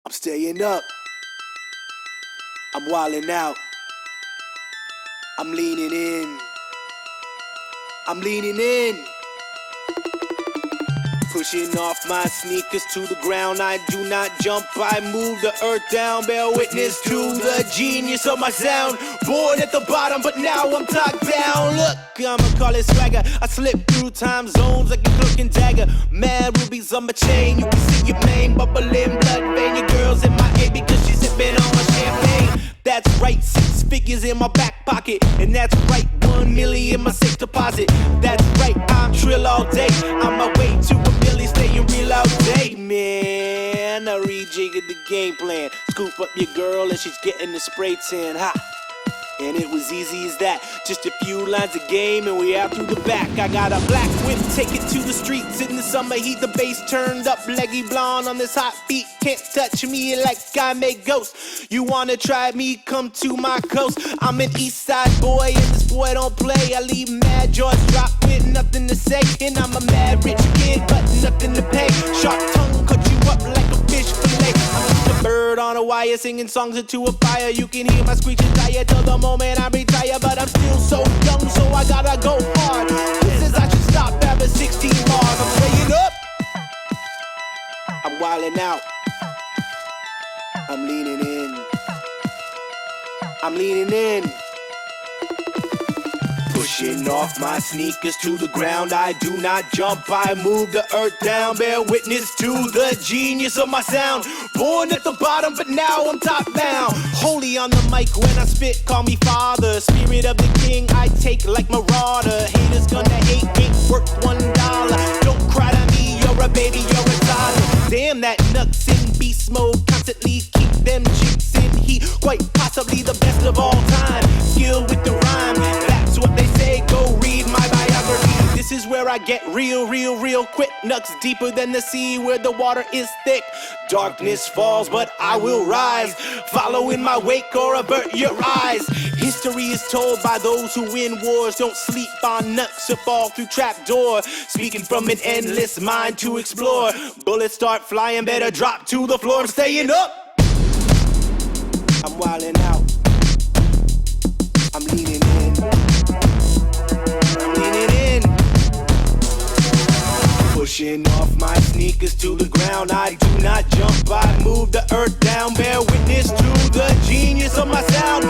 I'm staying up. I'm wildin' out. I'm leaning in. I'm leaning in. Pushing off my sneakers to the ground. I do not jump, I move the earth down. Bear witness to the genius of my sound. Born at the bottom, but now I'm top down. Look, I'ma call it swagger. I slip through time zones like a cloak and dagger. Mad rubies on my chain. You can see your mane bubbling, blood vein. Your girl's in my A because she's sipping on my champagne. That's right, 6 figures in my back pocket. And that's right, 1 million in my safe deposit. That's right, I'm trill all day. On my way to a million, staying real all day, man. I rejiggered the game plan. Scoop up your girl and she's getting the spray tan. Ha! And it was easy as that. Just a few lines of game and we out through the back. I got a black whip, take it to the streets. In the summer heat, the bass turned up. Leggy blonde on this hot beat. Can't touch me like I make ghosts. You wanna try me, come to my coast. I'm an east side boy and this boy don't play. I leave mad jaws drop with nothing to say. And I'm a mad rich kid but nothing to pay. Sharp tongue cut you up like a fish fillet. I'm just a bird on a wire singing songs into a fire. You can hear my screeching tire till the moment I retire. But I'm still so young, so I gotta go hard. This is I should stop after 16 bars. I'm staying up. I'm wildin' out. I'm leaning in. I'm leaning in. Pushing off my sneakers to the ground. I do not jump, I move the earth down. Bear witness to the genius of my sound. Born at the bottom, but now I'm top down. Holy on the mic when I spit, call me father. Spirit of the king, I take like marauder. Haters gonna hate, ain't worth $1. Don't cry to me, you're a baby, you're a toddler. Damn, that nuts in beast mode. Constantly keep them chicks in heat. Quite possibly the best of all time. Skill with the rhyme, that's what they say. Go read my biography. This is where I get real quick. Nuts deeper than the sea where the water is thick. Darkness falls, but I will rise. Follow in my wake or avert your eyes. History is told by those who win wars. Don't sleep on nuts or fall through trapdoor. Speaking from an endless mind to explore. Bullets start flying, better drop to the floor. I'm staying up. I'm wildin' out. I'm leaning in. I'm leaning in. Pushing off my sneakers to the ground. I do not jump, I move the earth down. Bear witness to the genius of my sound.